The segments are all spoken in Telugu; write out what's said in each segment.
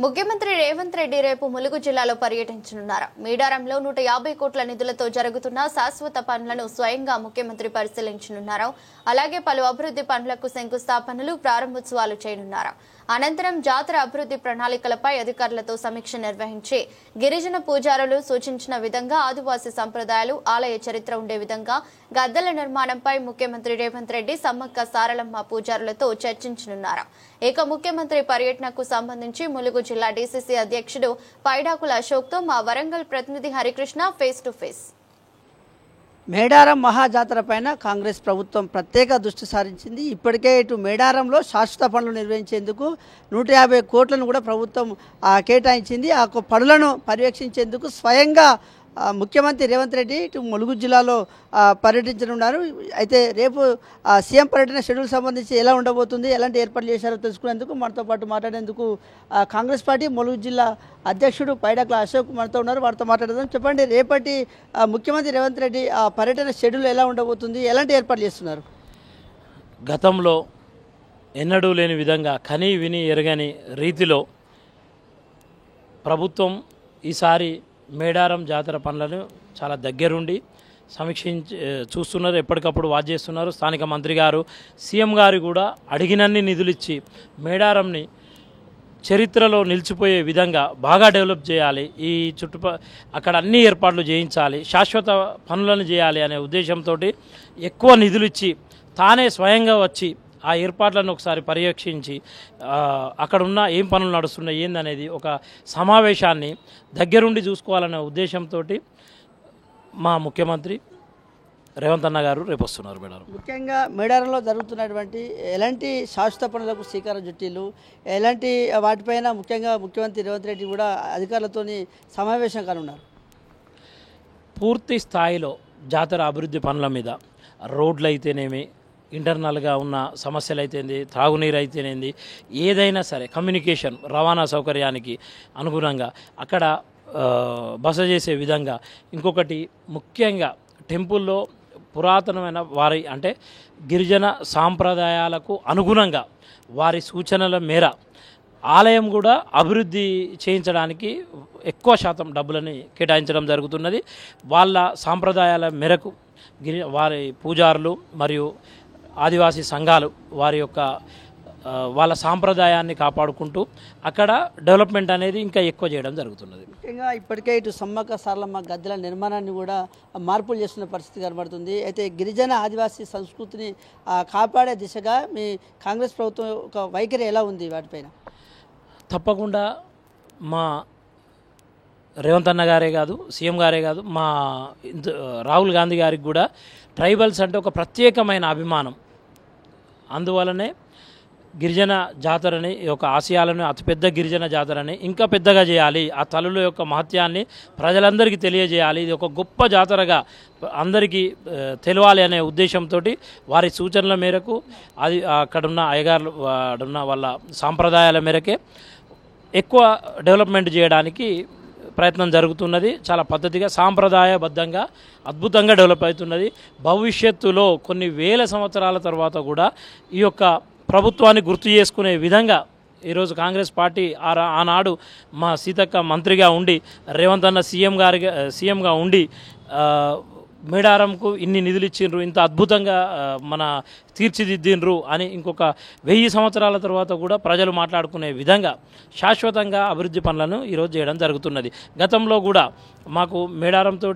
ముఖ్యమంత్రి రేవంత్ రెడ్డి రేపు ములుగు జిల్లాలో పర్యటించనున్నారు. మీడారంలో 150 కోట్ల నిధులతో జరుగుతున్న శాశ్వత పనులను స్వయంగా ముఖ్యమంత్రి పరిశీలించనున్నారు. అలాగే పలు అభివృద్ధి పనులకు శంకుస్థాపనలు, ప్రారంభోత్సవాలు చేయనున్నారు. అనంతరం జాతర అభివృద్ధి ప్రణాళికలపై అధికారులతో సమీక్ష నిర్వహించి గిరిజన పూజారులు సూచించిన విధంగా ఆదివాసీ సంప్రదాయాలు, ఆలయ చరిత్ర ఉండే విధంగా గద్దెల నిర్మాణంపై ముఖ్యమంత్రి రేవంత్ రెడ్డి సమ్మక్క సారలమ్మ పూజారులతో చర్చించనున్నారు. ఇక ముఖ్యమంత్రి పర్యటనకు సంబంధించి ములుగు జిల్లా డీసీసీ అధ్యక్షుడు పైడాకుల అశోక్తో మా వరంగల్ ప్రతినిధి Harikrishna face to face. Medaram మహాజాతర పైన కాంగ్రెస్ ప్రభుత్వం ప్రత్యేక దృష్టి సారించింది. ఇప్పటికే ఇటు మేడారంలో శాశ్వత పనులు నిర్వహించేందుకు 150 కోట్లను కూడా ప్రభుత్వం కేటాయించింది. ఆ పనులను పర్యవేక్షించేందుకు స్వయంగా ముఖ్యమంత్రి రేవంత్ రెడ్డి ఇటు ములుగు జిల్లాలో పర్యటించనున్నారు. అయితే రేపు సీఎం పర్యటన షెడ్యూల్ సంబంధించి ఎలా ఉండబోతుంది, ఎలాంటి ఏర్పాట్లు చేశారో తెలుసుకునేందుకు మనతో పాటు మాట్లాడేందుకు కాంగ్రెస్ పార్టీ ములుగు జిల్లా అధ్యక్షుడు పైడాకుల అశోక్ మనతో ఉన్నారు. వారితో మాట్లాడదాం. చెప్పండి, రేపటి ముఖ్యమంత్రి రేవంత్ రెడ్డి పర్యటన షెడ్యూల్ ఎలా ఉండబోతుంది, ఎలాంటి ఏర్పాట్లు చేస్తున్నారు? గతంలో ఎన్నడూ లేని విధంగా కని విని ఎరగని రీతిలో ప్రభుత్వం ఈసారి మేడారం జాతర పనులను చాలా దగ్గరుండి సమీక్షించి చూస్తున్నారు. ఎప్పటికప్పుడు వాచ్ చేస్తున్నారు. స్థానిక మంత్రి గారు, సీఎం గారు కూడా అడిగినన్ని నిధులు ఇచ్చి మేడారంని చరిత్రలో నిలిచిపోయే విధంగా బాగా డెవలప్ చేయాలి, ఈ అక్కడ అన్ని ఏర్పాట్లు చేయించాలి, శాశ్వత పనులను చేయాలి అనే ఉద్దేశంతో ఎక్కువ నిధులు ఇచ్చి తానే స్వయంగా వచ్చి ఆ ఏర్పాట్లను ఒకసారి పర్యవేక్షించి అక్కడ ఉన్న ఏం పనులు నడుస్తున్నాయి ఏందనేది ఒక సమావేశాన్ని దగ్గరుండి చూసుకోవాలనే ఉద్దేశంతో మా ముఖ్యమంత్రి రేవంత్ అన్న గారు రేపు వస్తున్నారు. మేడారం ముఖ్యంగా మేడారంలో జరుగుతున్నటువంటి ఎలాంటి శాశ్వత పనులకు శ్రీకారం చుట్టిలు, ఎలాంటి వాటిపైన ముఖ్యంగా ముఖ్యమంత్రి రేవంత్ రెడ్డి కూడా అధికారులతో సమావేశం కానున్నారు. పూర్తి స్థాయిలో జాతర అభివృద్ధి పనుల మీద రోడ్లు అయితేనేమి, ఇంటర్నల్గా ఉన్న సమస్యలు అయితేంది, త్రాగునీరు అయితేనేది, ఏదైనా సరే కమ్యూనికేషన్ రవాణా సౌకర్యానికి అనుగుణంగా అక్కడ బస చేసే విధంగా, ఇంకొకటి ముఖ్యంగా టెంపుల్లో పురాతనమైన వారి అంటే గిరిజన సాంప్రదాయాలకు అనుగుణంగా వారి సూచనల మేర ఆలయం కూడా అభివృద్ధి చేయించడానికి ఎక్కువ శాతం డబ్బులని కేటాయించడం జరుగుతున్నది. వాళ్ళ సాంప్రదాయాల మేరకు వారి పూజారులు మరియు ఆదివాసీ సంఘాలు వారి యొక్క వాళ్ళ సాంప్రదాయాన్ని కాపాడుకుంటూ అక్కడ డెవలప్మెంట్ అనేది ఇంకా ఎక్కువ చేయడం జరుగుతున్నది. ముఖ్యంగా ఇప్పటికే ఇటు సమ్మక్క సారలమ్మ గద్దెల నిర్మాణాన్ని కూడా మార్పులు చేస్తున్న పరిస్థితి కనబడుతుంది. అయితే గిరిజన ఆదివాసీ సంస్కృతిని కాపాడే దిశగా మీ కాంగ్రెస్ ప్రభుత్వం ఒక వైఖరి ఎలా ఉంది వాటిపైన? తప్పకుండా మా రేవంత్ అన్న గారే కాదు, సీఎం గారే కాదు, మా రాహుల్ గాంధీ గారికి కూడా ట్రైబల్స్ అంటే ఒక ప్రత్యేకమైన అభిమానం. అందువలనే గిరిజన జాతరని, ఒక ఆసియాలోనే అతిపెద్ద గిరిజన జాతరని ఇంకా పెద్దగా చేయాలి, ఆ తల్లుల యొక్క మహత్యాన్ని ప్రజలందరికీ తెలియజేయాలి, ఇది ఒక గొప్ప జాతరగా అందరికీ తెలవాలి అనే ఉద్దేశంతో వారి సూచనల మేరకు అది అక్కడున్న అయ్యగారులు ఉన్న వాళ్ళ సాంప్రదాయాల మేరకే ఎక్కువ డెవలప్మెంట్ చేయడానికి ప్రయత్నం జరుగుతున్నది. చాలా పద్ధతిగా సాంప్రదాయబద్ధంగా అద్భుతంగా డెవలప్ అవుతున్నది. భవిష్యత్తులో కొన్ని వేల సంవత్సరాల తర్వాత కూడా ఈ యొక్క ప్రభుత్వాన్ని గుర్తు చేసుకునే విధంగా ఈరోజు కాంగ్రెస్ పార్టీ ఆనాడు మా సీతక్క మంత్రిగా ఉండి, రేవంత్ అన్న సీఎంగా ఉండి మేడారంకు ఇన్ని నిధులు ఇచ్చిండ్రు, ఇంత అద్భుతంగా మన తీర్చిదిద్దిండ్రు అని ఇంకొక 1000 సంవత్సరాల తర్వాత కూడా ప్రజలు మాట్లాడుకునే విధంగా శాశ్వతంగా అభివృద్ధి పనులను ఈరోజు చేయడం జరుగుతున్నది. గతంలో కూడా మాకు మేడారంతో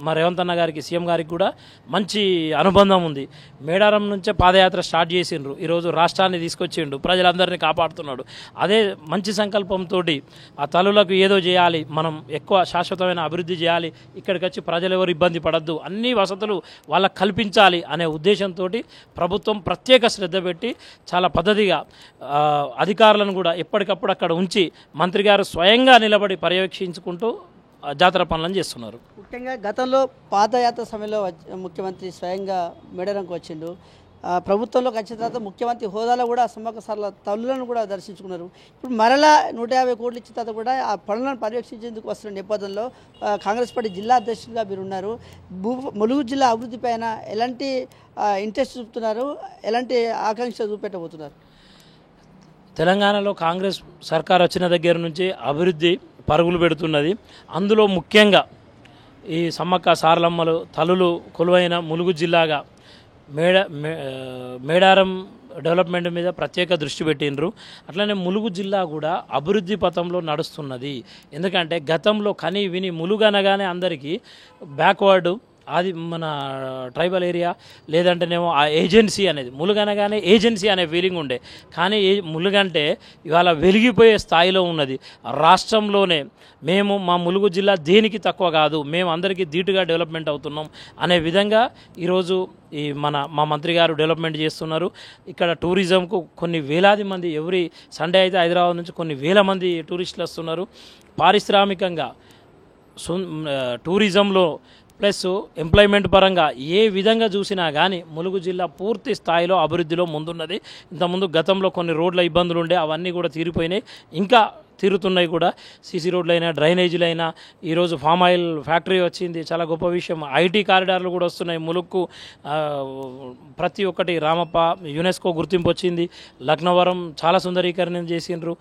మా రేవంత్ అన్న గారికి, సీఎం గారికి కూడా మంచి అనుబంధం ఉంది. మేడారం నుంచే పాదయాత్ర స్టార్ట్ చేసిండ్రు, ఈరోజు రాష్ట్రాన్ని తీసుకొచ్చిండు, ప్రజలందరినీ కాపాడుతున్నాడు. అదే మంచి సంకల్పంతో ఆ తల్లులకు ఏదో చేయాలి, మనం ఎక్కువ శాశ్వతమైన అభివృద్ధి చేయాలి, ఇక్కడికి వచ్చి ప్రజలు ఎవరు ఇబ్బంది పడద్దు, అన్ని వసతులు వాళ్ళకు కల్పించాలి అనే ఉద్దేశంతో ప్రభుత్వం ప్రత్యేక శ్రద్ధ పెట్టి చాలా పద్ధతిగా అధికారులను కూడా ఎప్పటికప్పుడు అక్కడ ఉంచి మంత్రి గారు స్వయంగా నిలబడి పర్యవేక్షించుకుంటూ జాతర పనులను చేస్తున్నారు. ముఖ్యంగా గతంలో పాదయాత్ర సమయంలో ముఖ్యమంత్రి స్వయంగా మేడారంకు వచ్చిండు. ప్రభుత్వంలోకి వచ్చిన తర్వాత ముఖ్యమంత్రి హోదాలో కూడా సమ్మక్క సారల తల్లులను కూడా దర్శించుకున్నారు. ఇప్పుడు మరలా 150 కోట్లు ఇచ్చిన తర్వాత కూడా ఆ పనులను పర్యవేక్షించేందుకు వస్తున్న నేపథ్యంలో కాంగ్రెస్ పార్టీ జిల్లా అధ్యక్షుడిగా మీరున్నారు. ములుగు జిల్లా అభివృద్ధి పైన ఎలాంటి ఇంట్రెస్ట్ చూపుతున్నారు, ఎలాంటి ఆకాంక్ష చూపెట్టబోతున్నారు? తెలంగాణలో కాంగ్రెస్ సర్కార్ వచ్చిన దగ్గర నుంచి అభివృద్ధి పరుగులు పెడుతున్నది. అందులో ముఖ్యంగా ఈ సమ్మక్క సారలమ్మలు తల్లులు కొలువైన ములుగు జిల్లాగా మేడారం డెవలప్మెంట్ మీద ప్రత్యేక దృష్టి పెట్టినరు. అట్లనే ములుగు జిల్లా కూడా అభివృద్ధి పథంలో నడుస్తున్నది. ఎందుకంటే గతంలో కని విని ములుగు అనగానే అందరికీ బ్యాక్వర్డ్, అది మన ట్రైబల్ ఏరియా, లేదంటేనేమో ఆ ఏజెన్సీ అనేది, ములుగనగానే ఏజెన్సీ అనే ఫీలింగ్ ఉండే. కానీ ములుగంటే ఇవాళ వెలిగిపోయే స్థాయిలో ఉన్నది. రాష్ట్రంలోనే మేము మా ములుగు జిల్లా దేనికి తక్కువ కాదు, మేము అందరికీ ధీటుగా డెవలప్మెంట్ అవుతున్నాం అనే విధంగా ఈరోజు మా మంత్రి గారు డెవలప్మెంట్ చేస్తున్నారు. ఇక్కడ టూరిజంకు కొన్ని వేలాది మంది, ఎవ్రీ సండే అయితే హైదరాబాద్ నుంచి కొన్ని వేల మంది టూరిస్టులు వస్తున్నారు. పారిశ్రామికంగా టూరిజంలో ప్లస్ ఎంప్లాయ్మెంట్ పరంగా ఏ విధంగా చూసినా కానీ ములుగు జిల్లా పూర్తి స్థాయిలో అభివృద్ధిలో ముందున్నది. ఇంతకుముందు గతంలో కొన్ని రోడ్ల ఇబ్బందులు ఉండే, అవన్నీ కూడా తీరిపోయినాయి, ఇంకా తీరుతున్నాయి కూడా. సీసీ రోడ్లైనా, డ్రైనేజీలైనా, ఈరోజు ఫామ్ ఆయిల్ ఫ్యాక్టరీ వచ్చింది, చాలా గొప్ప విషయం. ఐటీ కారిడార్లు కూడా వస్తున్నాయి ములుగుకు. ప్రతి ఒక్కటి రామప్ప యునెస్కో గుర్తింపు వచ్చింది. లక్నవరం చాలా సుందరీకరణ చేసిండ్రు.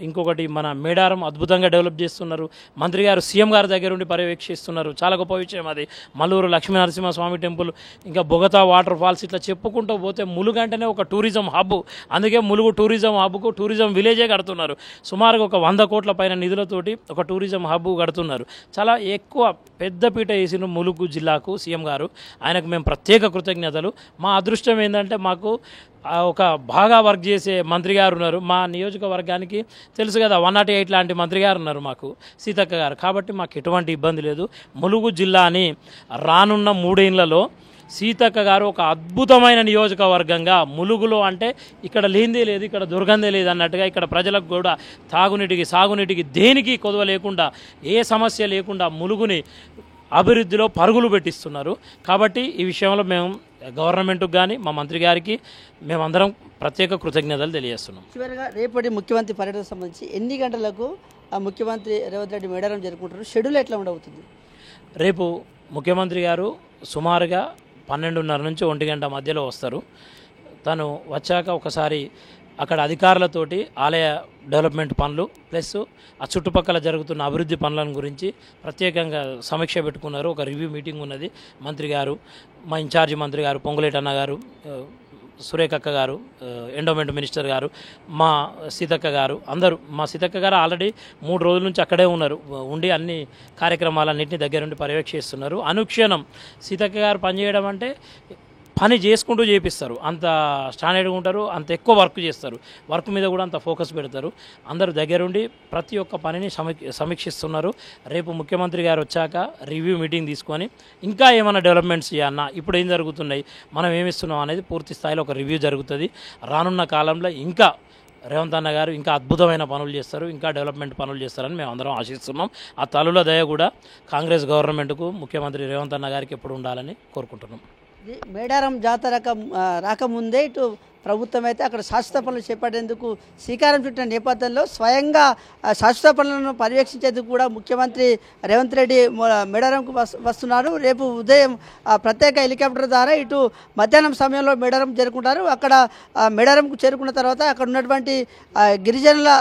ఇంకొకటి మన మేడారం అద్భుతంగా డెవలప్ చేస్తున్నారు. మంత్రి గారు సీఎం గారి దగ్గర ఉండి పర్యవేక్షిస్తున్నారు, చాలా గొప్ప విషయం అది. మల్లూరు లక్ష్మీ నరసింహస్వామి టెంపుల్, ఇంకా బొగతా వాటర్ ఫాల్స్, ఇట్లా చెప్పుకుంటూ పోతే ములుగు అంటేనే ఒక టూరిజం హబ్. అందుకే ములుగు టూరిజం హబ్కు టూరిజం విలేజే కడుతున్నారు. సుమారుగా ఒక 100 కోట్ల పైన నిధులతోటి ఒక టూరిజం హబ్ కడుతున్నారు. చాలా ఎక్కువ పెద్దపీట వేసిన ములుగు జిల్లాకు సీఎం గారు, ఆయనకు మేము ప్రత్యేక కృతజ్ఞతలు. మా అదృష్టం ఏంటంటే మాకు ఒక బాగా వర్క్ చేసే మంత్రి గారు ఉన్నారు. మా నియోజకవర్గానికి తెలుసు కదా, 108 లాంటి మంత్రి గారు ఉన్నారు మాకు, సీతక్క గారు. కాబట్టి మాకు ఎటువంటి ఇబ్బంది లేదు. ములుగు జిల్లాని రానున్న 3 ఏళ్లలో సీతక్క గారు ఒక అద్భుతమైన నియోజకవర్గంగా, ములుగులో అంటే ఇక్కడ లేనిదే లేదు, ఇక్కడ దొరకందే లేదు అన్నట్టుగా, ఇక్కడ ప్రజలకు కూడా తాగునీటికి, సాగునీటికి, దేనికి కొదవ లేకుండా, ఏ సమస్య లేకుండా ములుగుని అభివృద్ధిలో పరుగులు పెట్టిస్తున్నారు. కాబట్టి ఈ విషయంలో మేము గవర్నమెంట్కి కానీ మా మంత్రి గారికి మేమందరం ప్రత్యేక కృతజ్ఞతలు తెలియజేస్తున్నాం. చివరిగా రేపటి ముఖ్యమంత్రి పర్యటనకు సంబంధించి ఎన్ని గంటలకు ముఖ్యమంత్రి రేవంత్ రెడ్డి మేడారం జరుపుకుంటారు? షెడ్యూల్ ఎట్లా ఉండబోతుంది? రేపు ముఖ్యమంత్రి గారు సుమారుగా 12:30 నుంచి 1 గంట మధ్యలో వస్తారు. తను వచ్చాక ఒకసారి అక్కడ అధికారులతోటి ఆలయ డెవలప్మెంట్ పనులు ప్లస్ ఆ చుట్టుపక్కల జరుగుతున్న అభివృద్ధి పనులను గురించి ప్రత్యేకంగా సమీక్ష పెట్టుకున్నారు. ఒక రివ్యూ మీటింగ్ ఉన్నది. మంత్రి గారు, మా ఇన్ఛార్జి మంత్రి గారు పొంగులేటి అన్న గారు, సురేఖక్క గారు, ఎండోమెంట్ మినిస్టర్ గారు, మా సీతక్క గారు, అందరూ. మా సీతక్క గారు ఆల్రెడీ 3 రోజుల నుంచి అక్కడే ఉన్నారు, ఉండి అన్ని కార్యక్రమాలన్నింటినీ దగ్గరుండి పర్యవేక్షిస్తున్నారు. అనుక్షణం సీతక్క గారు పనిచేయడం అంటే పని చేసుకుంటూ చేపిస్తారు, అంత స్టాండర్డ్గా ఉంటారు, అంత ఎక్కువ వర్క్ చేస్తారు, వర్క్ మీద కూడా అంత ఫోకస్ పెడతారు. అందరూ దగ్గరుండి ప్రతి ఒక్క పనిని సమీక్షిస్తున్నారు. రేపు ముఖ్యమంత్రి గారు వచ్చాక రివ్యూ మీటింగ్ తీసుకొని ఇంకా ఏమైనా డెవలప్మెంట్స్ చేయాలన్నా, ఇప్పుడు ఏం జరుగుతున్నాయి, మనం ఏమిస్తున్నాం అనేది పూర్తి స్థాయిలో ఒక రివ్యూ జరుగుతుంది. రానున్న కాలంలో ఇంకా రేవంత్ అన్న గారు ఇంకా అద్భుతమైన పనులు చేస్తారు, ఇంకా డెవలప్మెంట్ పనులు చేస్తారని మేము అందరం ఆశిస్తున్నాం. ఆ తల్లుల దయ కూడా కాంగ్రెస్ గవర్నమెంట్కు, ముఖ్యమంత్రి రేవంత్ అన్న గారికి ఎప్పుడు ఉండాలని కోరుకుంటున్నాం. మేడారం జాతర రాకముందే ఇటు ప్రభుత్వం అయితే అక్కడ శాశ్వత పనులు చేపట్టేందుకు శ్రీకారం చుట్టిన నేపథ్యంలో స్వయంగా శాశ్వత పనులను పర్యవేక్షించేందుకు కూడా ముఖ్యమంత్రి రేవంత్ రెడ్డి మేడారంకు వస్తున్నారు. రేపు ఉదయం ప్రత్యేక హెలికాప్టర్ ద్వారా ఇటు మధ్యాహ్నం సమయంలో మేడారం చేరుకుంటారు. అక్కడ మేడారంకు చేరుకున్న తర్వాత అక్కడ ఉన్నటువంటి గిరిజనుల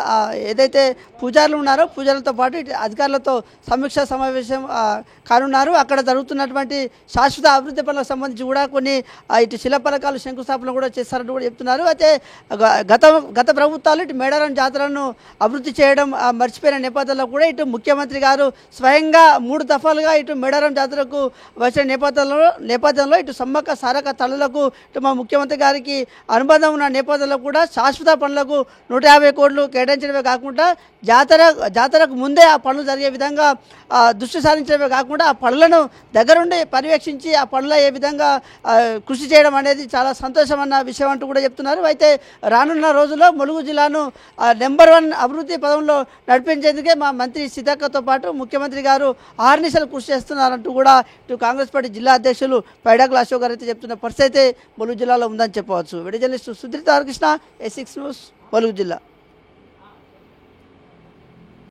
ఏదైతే పూజారులు ఉన్నారో పూజారులతో పాటు ఇటు అధికారులతో సమీక్షా సమావేశం కానున్నారు. అక్కడ జరుగుతున్నటువంటి శాశ్వత అభివృద్ధి పనులకు సంబంధించి కూడా కొన్ని ఇటు శిలాఫలకాలు శంకుస్థాపన కూడా చేస్తారని కూడా చెప్తున్నారు. అయితే గత ప్రభుత్వాలు ఇటు మేడారం జాతరను అభివృద్ధి చేయడం మర్చిపోయిన నేపథ్యంలో కూడా ఇటు ముఖ్యమంత్రి గారు స్వయంగా 3 దఫాలుగా ఇటు మేడారం జాతరకు వచ్చిన నేపథ్యంలో ఇటు సమ్మక్క సారక్క తల్లులకు ఇటు మా ముఖ్యమంత్రి గారికి అనుబంధం ఉన్న నేపథ్యంలో కూడా శాశ్వత పనులకు 150 కోట్లు కేటాయించడమే కాకుండా జాతరకు ముందే ఆ పనులు జరిగే విధంగా దృష్టి సారించడమే కాకుండా ఆ పనులను దగ్గరుండి పర్యవేక్షించి ఆ పనుల ఏ విధంగా కృషి చేయడం అనేది చాలా సంతోషం అన్న విషయం అంటూ కూడా చెప్తున్నారు. అయితే రానున్న రోజుల్లో ములుగు జిల్లాను నెంబర్ 1 అభివృద్ధి పదంలో నడిపించేందుకే మా మంత్రి సీతక్కతో పాటు ముఖ్యమంత్రి గారు ఆర్నిశలు కృషి చేస్తున్నారంటూ కూడా ఇటు కాంగ్రెస్ పార్టీ జిల్లా అధ్యక్షులు పైడాకుల అశోక్ గారు అయితే చెప్తున్న పరిస్థితి అయితే ములుగు జిల్లాలో ఉందని చెప్పవచ్చు. Video journalist Sudheer Tarakrishna, A6 news, Mulugu జిల్లా.